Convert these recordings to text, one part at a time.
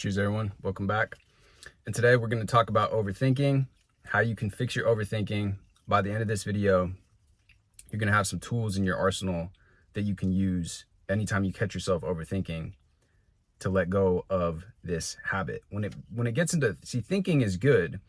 Cheers, everyone. Welcome back. And today we're going to talk about overthinking, how you can fix your overthinking. By the end of this video, you're going to have some tools in your arsenal that you can use anytime you catch yourself overthinking to let go of this habit. When it gets into, thinking is good.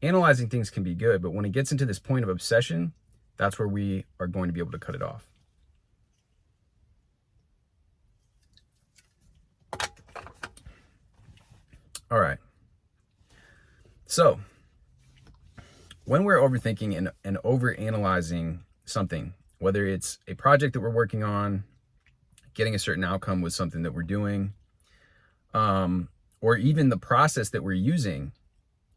Analyzing things can be good, but when it gets into this point of obsession, that's where we are going to be able to cut it off. All right. So when we're overthinking and overanalyzing something, whether it's a project that we're working on, getting a certain outcome with something that we're doing, or even the process that we're using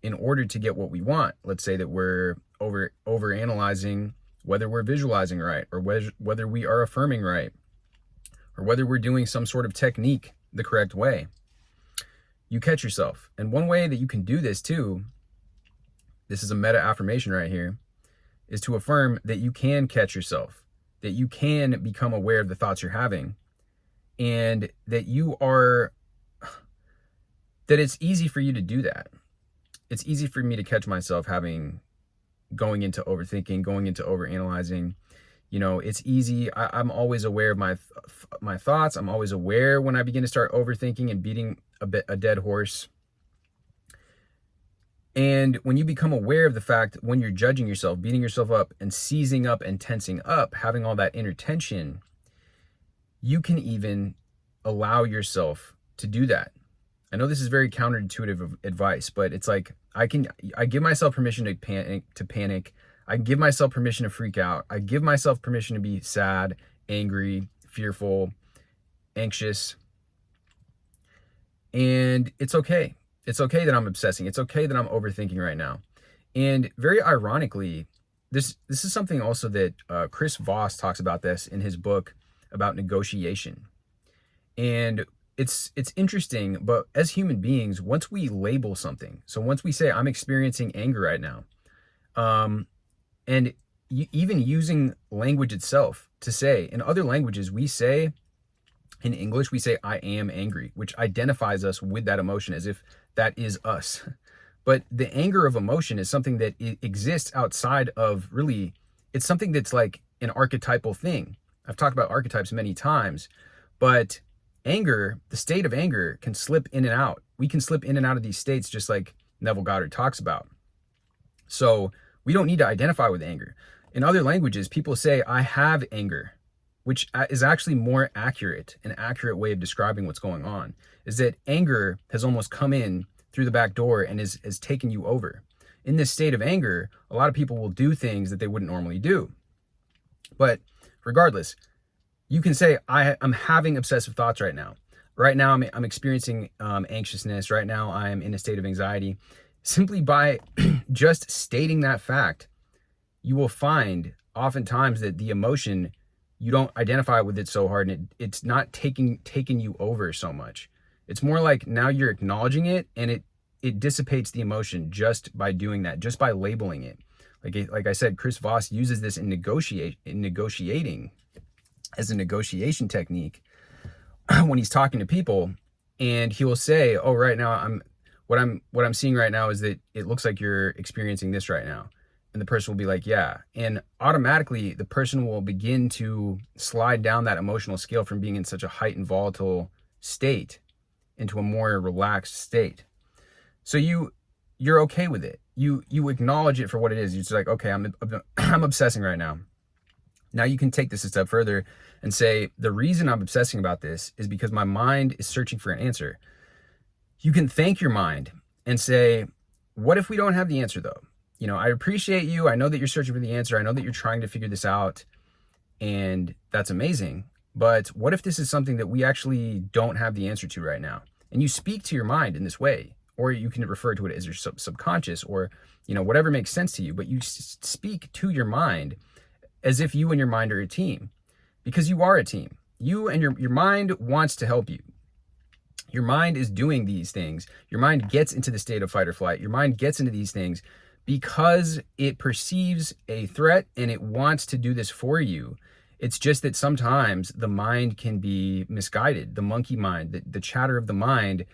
in order to get what we want. Let's say that we're overanalyzing whether we're visualizing right, or whether we are affirming right, or whether we're doing some sort of technique the correct way. You catch yourself. And one way that you can do this too, this is a meta affirmation right here, is to affirm that you can catch yourself, that you can become aware of the thoughts you're having, and that it's easy for you to do that. It's easy for me to catch myself going into overthinking, going into overanalyzing. You know, it's easy. I'm always aware of my thoughts. I'm always aware when I begin to start overthinking and beating a dead horse. And when you become aware of the fact, when you're judging yourself, beating yourself up and seizing up and tensing up, having all that inner tension, you can even allow yourself to do that. I know this is very counterintuitive advice, but it's like I give myself permission to panic. I give myself permission to freak out. I give myself permission to be sad, angry, fearful, anxious. And it's okay. It's okay that I'm obsessing. It's okay that I'm overthinking right now. And very ironically, this is something also that Chris Voss talks about this in his book about negotiation. And it's interesting, but as human beings, once we label something, so once we say, I'm experiencing anger right now, and even using language itself to say, in other languages, in English, we say, I am angry, which identifies us with that emotion as if that is us. But the anger of emotion is something that exists outside of really, it's something that's like an archetypal thing. I've talked about archetypes many times, but anger, the state of anger, can slip in and out. We can slip in and out of these states just like Neville Goddard talks about. So we don't need to identify with anger. In other languages, people say, I have anger, which is actually more accurate. An accurate way of describing what's going on is that anger has almost come in through the back door and is taken you over. In this state of anger, a lot of people will do things that they wouldn't normally do. But regardless, you can say, I'm having obsessive thoughts right now. Right now, I'm experiencing anxiousness. Right now, I'm in a state of anxiety. Simply by just stating that fact, you will find oftentimes that the emotion, you don't identify with it so hard, and it's not taking you over so much. It's more like now you're acknowledging it, and it dissipates the emotion just by doing that, just by labeling it. Like I said, Chris Voss uses this in negotiating as a negotiation technique when he's talking to people, and he will say, oh, right now what I'm seeing right now is that it looks like you're experiencing this right now. And the person will be like, yeah. And automatically the person will begin to slide down that emotional scale from being in such a heightened, volatile state into a more relaxed state. So you're okay with it. You acknowledge it for what it is. You're just like, okay, I'm obsessing right now. Now you can take this a step further and say, the reason I'm obsessing about this is because my mind is searching for an answer. You can thank your mind and say, what if we don't have the answer though? You know, I appreciate you. I know that you're searching for the answer. I know that you're trying to figure this out, and that's amazing. But what if this is something that we actually don't have the answer to right now? And you speak to your mind in this way, or you can refer to it as your subconscious, or, you know, whatever makes sense to you. But you speak to your mind as if you and your mind are a team, because you are a team. You and your mind wants to help you. Your mind is doing these things. Your mind gets into the state of fight or flight. Your mind gets into these things because it perceives a threat and it wants to do this for you. It's just that sometimes the mind can be misguided. The monkey mind, the chatter of the mind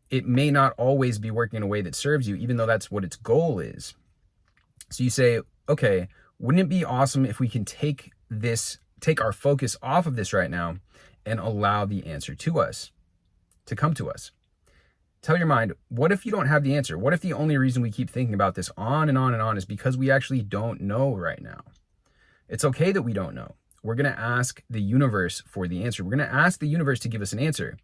it may not always be working in a way that serves you, even though that's what its goal is. So you say, okay, wouldn't it be awesome if we can take our focus off of this right now and allow the answer to come to us? Tell your mind, what if you don't have the answer? What if the only reason we keep thinking about this on and on and on is because we actually don't know right now? It's okay that we don't know. We're going to ask the universe for the answer. We're going to ask the universe to give us an answer.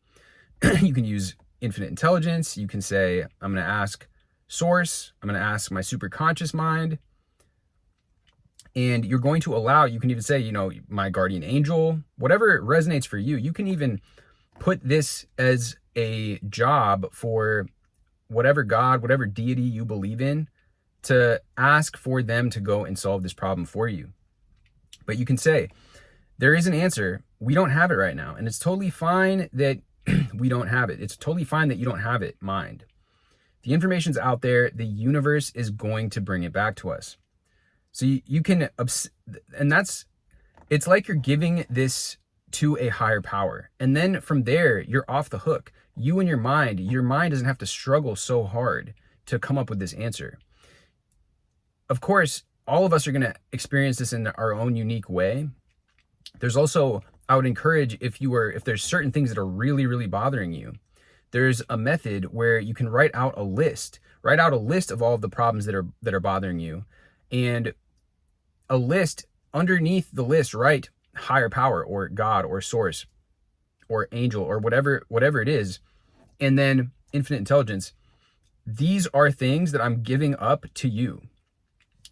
You can use infinite intelligence. You can say, I'm going to ask source. I'm going to ask my superconscious mind. And you're going to allow, you can even say, my guardian angel, whatever resonates for you. You can even put this as a job for whatever God, whatever deity you believe in, to ask for them to go and solve this problem for you. But you can say, there is an answer. We don't have it right now. And it's totally fine that we don't have it. It's totally fine that you don't have it, mind. The information's out there. The universe is going to bring it back to us. So you can, and it's like you're giving this to a higher power. And then from there, you're off the hook. You and your mind doesn't have to struggle so hard to come up with this answer. Of course, all of us are going to experience this in our own unique way. There's also, I would encourage, if there's certain things that are really, really bothering you, there's a method where you can write out a list of all of the problems that are bothering you, and a list, underneath the list, write higher power or God or source or angel or whatever it is, and then infinite intelligence. These are things that I'm giving up to you.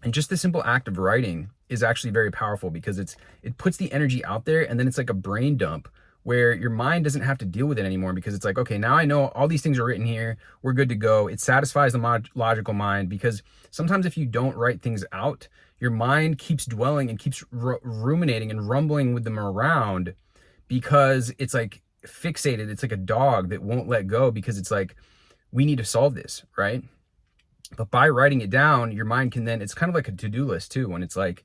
And just the simple act of writing is actually very powerful, because it puts the energy out there, and then it's like a brain dump where your mind doesn't have to deal with it anymore, because it's like, okay, now I know all these things are written here. We're good to go. It satisfies the logical mind, because sometimes if you don't write things out, your mind keeps dwelling and keeps ruminating and rumbling with them around, because it's like fixated. It's like a dog that won't let go, because it's like, we need to solve this, right? But by writing it down, your mind can then, it's kind of like a to-do list too, when it's like,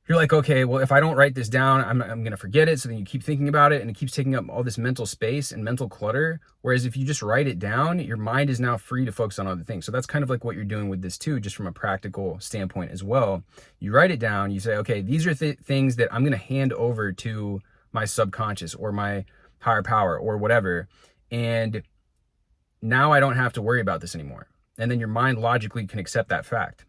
you're like, okay, well, if I don't write this down, I'm going to forget it. So then you keep thinking about it, and it keeps taking up all this mental space and mental clutter. Whereas if you just write it down, your mind is now free to focus on other things. So that's kind of like what you're doing with this too, just from a practical standpoint as well. You write it down, you say, okay, these are things that I'm going to hand over to my subconscious or my higher power or whatever. And now I don't have to worry about this anymore. And then your mind logically can accept that fact.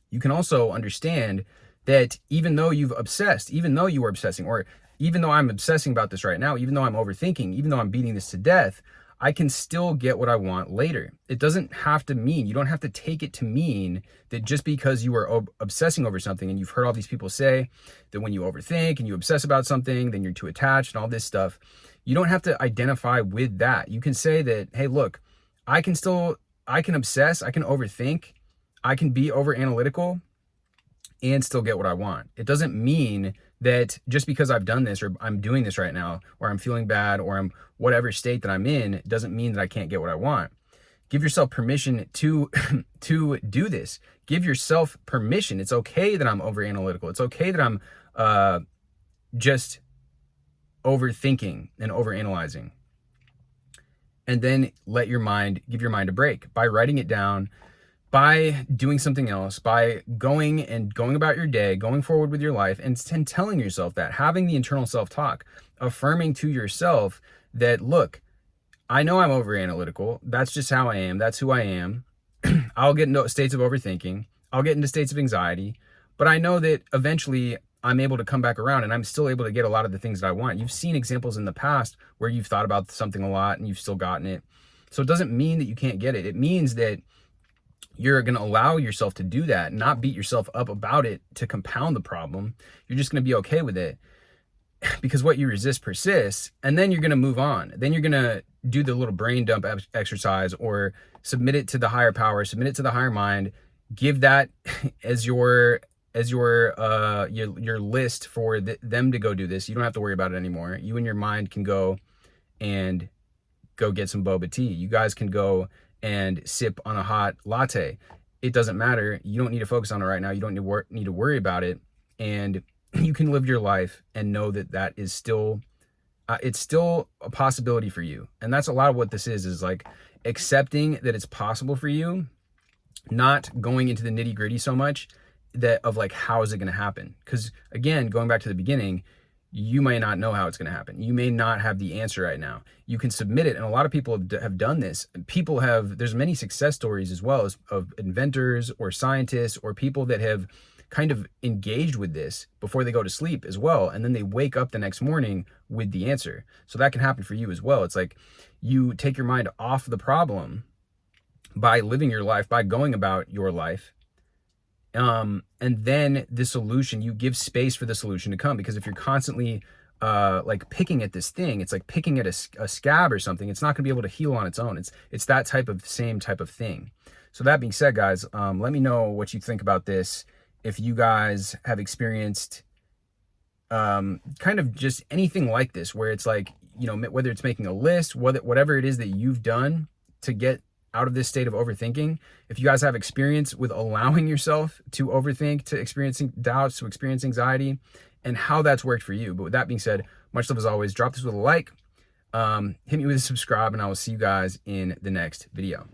You can also understand that even though you are obsessing, or even though I'm obsessing about this right now, even though I'm overthinking, even though I'm beating this to death, I can still get what I want later. It doesn't have to mean, you don't have to take it to mean that just because you are obsessing over something, and you've heard all these people say that when you overthink and you obsess about something, then you're too attached and all this stuff. You don't have to identify with that. You can say that, hey, look, I can obsess, I can overthink, I can be over analytical and still get what I want. It doesn't mean that just because I've done this, or I'm doing this right now, or I'm feeling bad, or I'm whatever state that I'm in, it doesn't mean that I can't get what I want. Give yourself permission to do this. Give yourself permission. It's okay that I'm over analytical. It's okay that I'm just overthinking and over analyzing. And then give your mind a break by writing it down, by doing something else, by going about your day, going forward with your life, and telling yourself that, having the internal self-talk, affirming to yourself that, look, I know I'm over analytical. That's just how I am. That's who I am. I'll get into states of overthinking. I'll get into states of anxiety, but I know that eventually I'm able to come back around, and I'm still able to get a lot of the things that I want. You've seen examples in the past where you've thought about something a lot and you've still gotten it. So it doesn't mean that you can't get it. It means that you're going to allow yourself to do that, not beat yourself up about it to compound the problem. You're just going to be okay with it, because what you resist persists, and then you're going to move on. Then you're going to do the little brain dump exercise, or submit it to the higher power, submit it to the higher mind, give that as your list for them to go do this. You don't have to worry about it anymore. You and your mind can go get some boba tea. You guys can go and sip on a hot latte. It doesn't matter. You don't need to focus on it right now. You don't need to worry about it. And you can live your life and know that that is still it's still a possibility for you. And that's a lot of what this is like accepting that it's possible for you, not going into the nitty gritty so much that of like, how is it going to happen? Because again, going back to the beginning, you may not know how it's going to happen. You may not have the answer right now. You can submit it. And a lot of people have done this. People have, there's many success stories as well as of inventors or scientists or people that have kind of engaged with this before they go to sleep as well. And then they wake up the next morning with the answer. So that can happen for you as well. It's like you take your mind off the problem by living your life, by going about your life. And then the solution, you give space for the solution to come. Because if you're constantly like picking at this thing, it's like picking at a scab or something. It's not gonna be able to heal on its own. It's that same type of thing. So that being said, guys, let me know what you think about this. If you guys have experienced kind of just anything like this, where it's like, you know, whether it's making a list, whatever it is that you've done to get out of this state of overthinking. If you guys have experience with allowing yourself to overthink, to experiencing doubts, to experience anxiety, and how that's worked for you. But with that being said, much love as always. Drop this with a like, hit me with a subscribe, and I will see you guys in the next video.